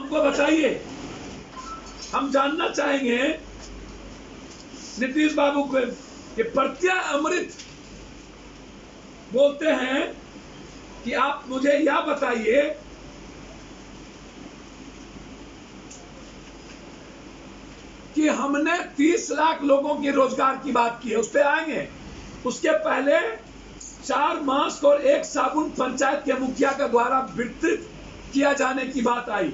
उनको बताइए। हम जानना चाहेंगे नीतीश बाबू को कि प्रत्यय अमृत बोलते हैं कि आप मुझे यह बताइए कि हमने 30 लाख लोगों के रोजगार की बात की है, उस पर आएंगे। उसके पहले 4 मास्क और 1 साबुन पंचायत के मुखिया के द्वारा वितरित किया जाने की बात आई।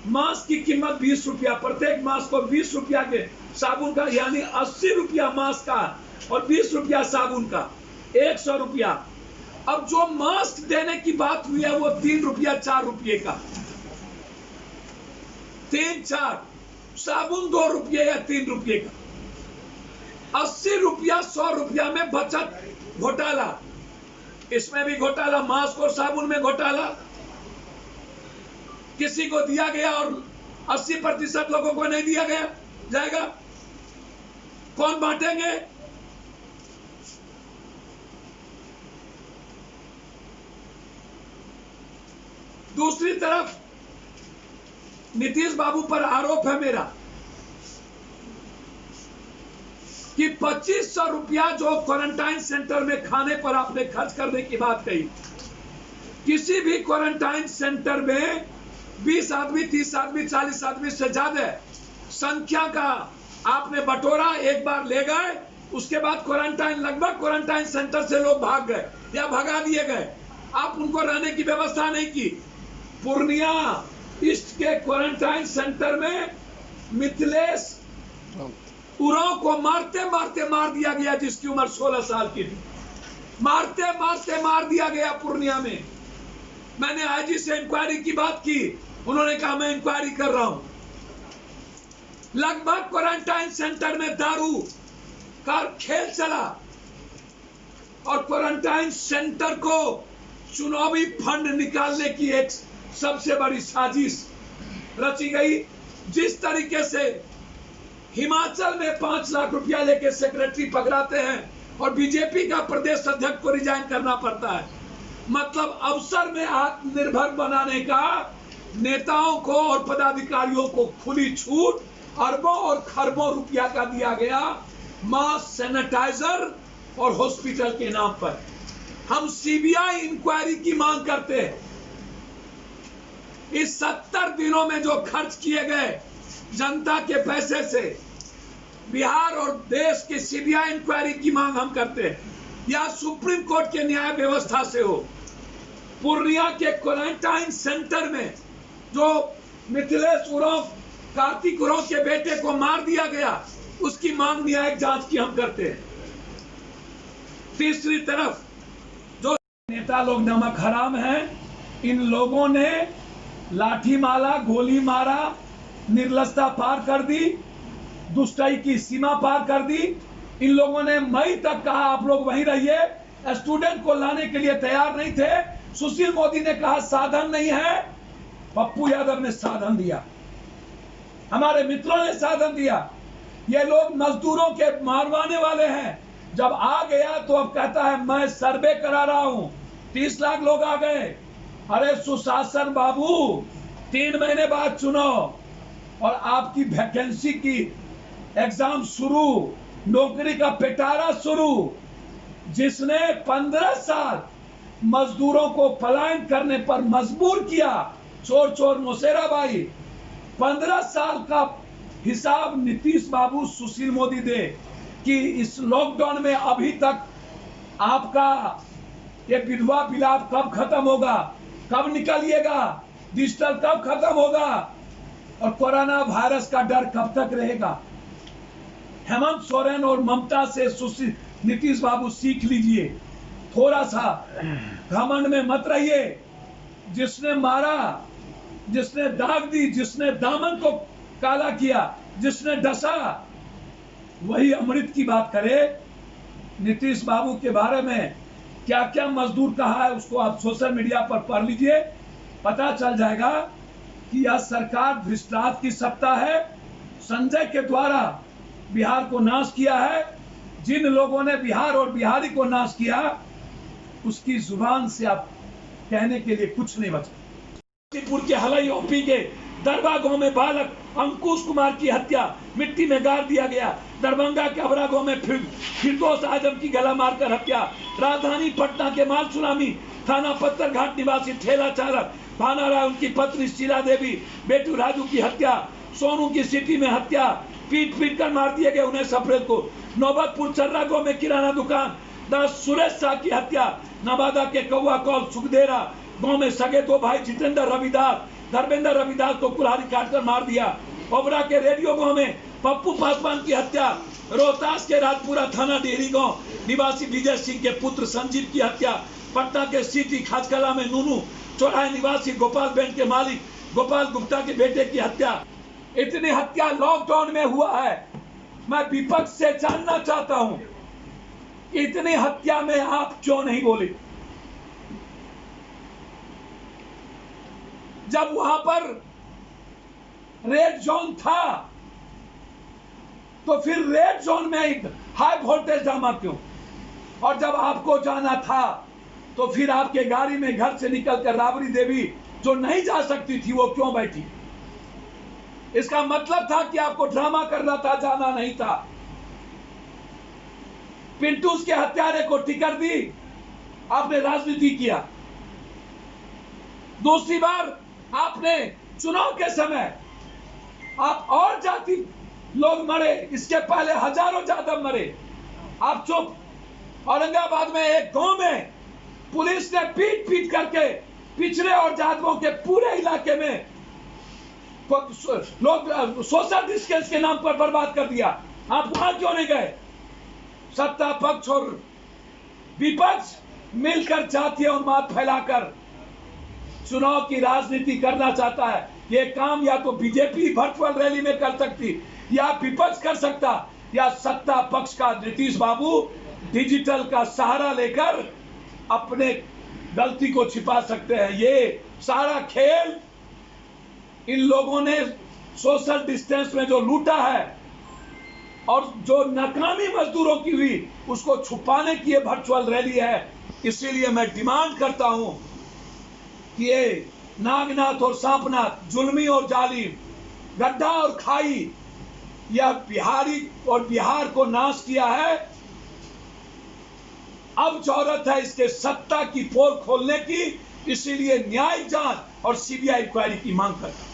मास्क की कीमत 20 रुपया, प्रत्येक मास्क को 20 रुपया के साबुन का, यानी 80 रुपया मास्क का और 20 रुपया साबुन का, 100 रुपया। अब जो मास्क देने की बात हुई है वो 3 रुपया 4 रुपये का, 3-4, साबुन 2 रुपये या 3 रुपये का, 80 रुपया 100 रुपया में बचत घोटाला। इसमें भी घोटाला, मास्क और साबुन में घोटाला। किसी को दिया गया और 80% लोगों को नहीं दिया गया जाएगा, कौन बांटेंगे? दूसरी तरफ नीतीश बाबू पर आरोप है मेरा कि 2500 रुपया जो क्वारंटाइन सेंटर में खाने पर आपने खर्च करने की बात कही। किसी भी क्वारंटाइन सेंटर में 20 आदमी, 30 आदमी, 40 आदमी से ज्यादा संख्या का आपने बटोरा, एक बार ले गए, उसके बाद क्वारंटाइन, लगभग क्वारंटाइन सेंटर से लोग भाग गए या भगा दिए गए। आप उनको रहने की व्यवस्था नहीं की। पूर्णिया ईस्ट के क्वारंटाइन सेंटर में मिथिलेश उरांव को मारते मारते मार दिया गया, जिसकी उम्र 16 साल की थी। मारते मारते मार दिया गया पूर्णिया में। मैंने आईजी से इंक्वायरी की बात की, उन्होंने कहा मैं इंक्वायरी कर रहा हूं। लगभग क्वारंटाइन सेंटर में दारू का खेल चला और क्वारंटाइन सेंटर को चुनावी फंड निकालने की एक सबसे बड़ी साजिश रची गई। जिस तरीके से हिमाचल में 5 लाख रुपया लेके सेक्रेटरी पकड़ाते हैं और बीजेपी का प्रदेश अध्यक्ष को रिजाइन करना पड़ता है, मतलब अवसर में आत्मनिर्भर बनाने का नेताओं को और पदाधिकारियों को खुली छूट, अरबों और खरबों रुपया का दिया गया मास्क, सैनिटाइजर और हॉस्पिटल के नाम पर। हम सीबीआई इंक्वायरी की मांग करते हैं। इस 70 दिनों में जो खर्च किए गए जनता के पैसे से, बिहार और देश की सीबीआई इंक्वायरी की मांग हम करते हैं, या सुप्रीम कोर्ट के न्याय व्यवस्था से हो। पूर्णिया के क्वारंटाइन सेंटर में जो मिथिलेश उरांव, कार्तिक उरांव के बेटे को मार दिया गया, उसकी मांग न्यायिक जांच की हम करते हैं। तीसरी तरफ जो नेता लोग नमक हराम हैं, इन लोगों ने लाठी मारा, गोली मारा, निर्लजता पार कर दी, दुष्टाई की सीमा पार कर दी। इन लोगों ने मई तक कहा आप लोग वहीं रहिए, स्टूडेंट को लाने के लिए तैयार नहीं थे। सुशील मोदी ने कहा साधन नहीं है, पप्पू यादव ने साधन दिया, हमारे मित्रों ने साधन दिया। ये लोग मजदूरों के मारवाने वाले हैं। जब आ गया तो अब कहता है मैं सर्वे करा रहा हूं, 30 लाख लोग आ गए। अरे सुशासन बाबू, 3 महीने बाद चुनाव और आपकी वैकेंसी की एग्जाम शुरू, नौकरी का पिटारा शुरू। जिसने 15 साल मजदूरों को पलायन करने पर मजबूर किया, चोर चोर मौसेरा भाई, 15 साल का हिसाब नीतीश बाबू, सुशील मोदी दे कि इस लॉकडाउन में अभी तक आपका ये विधवा विलाप कब खत्म होगा, कब निकलिएगा, डिजिटल कब खत्म होगा और कोरोना वायरस का डर कब तक रहेगा। हेमंत सोरेन और ममता से सुशील नीतीश बाबू सीख लीजिए, थोड़ा सा घमंड में मत रहिए। जिसने मारा, जिसने दाग दी, जिसने दामन को काला किया, जिसने डसा, वही अमृत की बात करे। नीतीश बाबू के बारे में क्या क्या मजदूर कहा है उसको आप सोशल मीडिया पर पढ़ लीजिए, पता चल जाएगा कि यह सरकार भ्रष्टाचार की सत्ता है। संजय के द्वारा बिहार को नाश किया है। जिन लोगों ने बिहार और बिहारी को नाश किया, उसकी जुबान से आप कहने के लिए कुछ नहीं बचा। के हलई ओपी के दरबा गांव में बालक अंकुश कुमार की हत्या, मिट्टी में गाड़ दिया गया। दरभंगा के अबरा गांव में फिरदौस आजम की गला मारकर हत्या। राजधानी पटना के मालसुनामी थाना पत्थर घाट निवासी ठेला चालक भाना राय, उनकी पत्नी शीला देवी, बेटू राजू की हत्या। सोनू की सिटी में हत्या, पीट कर मार दिए गए 19 अप्रैल को। नौबतपुर चर्रा गांव में किराना दुकान सुरेश शाह की हत्या। नवादा के कौआ कौल सुखदेरा गांव में सगे दो भाई जितेंद्र रविदास, धर्मेंद्र रविदास को कुल्हाड़ी काटकर मार दिया। ओबरा के रेडियो गांव में पप्पू पासवान की हत्या। रोहतास के राजपुरा थाना डेहरी गांव निवासी विजय सिंह के पुत्र संजीव की हत्या। पटना के सिटी खाजकला में नूनू चौराहे निवासी गोपाल बैंक के मालिक गोपाल गुप्ता के बेटे की हत्या। इतनी हत्या लॉकडाउन में हुआ है। मैं विपक्ष से जानना चाहता हूं, इतनी हत्या में आप क्यों नहीं बोले? जब वहां पर रेड जोन था तो फिर रेड जोन में हाई वोल्टेज ड्रामा क्यों? और जब आपको जाना था तो फिर आपके गाड़ी में घर से निकलकर राबड़ी देवी जो नहीं जा सकती थी वो क्यों बैठी? इसका मतलब था कि आपको ड्रामा करना था, जाना नहीं था। पिंटूस के हत्यारे को टिकट दी, आपने राजनीति किया। दूसरी बार आपने चुनाव के समय आप और जाति लोग मरे, इसके पहले हजारों यादव मरे, आप चुप। औरंगाबाद में एक गांव में पुलिस ने पीट करके पिछड़े और यादवों के पूरे इलाके में लोग सोशल डिस्टेंस के नाम पर बर्बाद कर दिया। आप वहां क्यों नहीं गए? सत्ता पक्ष और विपक्ष मिलकर जातीय उन्माद फैलाकर चुनाव की राजनीति करना चाहता है। ये काम या तो बीजेपी वर्चुअल रैली में कर सकती, या विपक्ष कर सकता, या सत्ता पक्ष का नीतीश बाबू डिजिटल का सहारा लेकर अपने गलती को छिपा सकते हैं। ये सारा खेल इन लोगों ने सोशल डिस्टेंस में जो लूटा है और जो नाकामी मजदूरों की हुई उसको छुपाने की ये वर्चुअल रैली है। इसीलिए मैं डिमांड करता हूं कि ये नागनाथ और सांपनाथ, जुल्मी और जालिम, गड्ढा और खाई, यह बिहारी और बिहार को नाश किया है। अब जरूरत है इसके सत्ता की पोल खोलने की। इसीलिए न्यायिक जांच और सीबीआई इंक्वायरी की मांग करता है।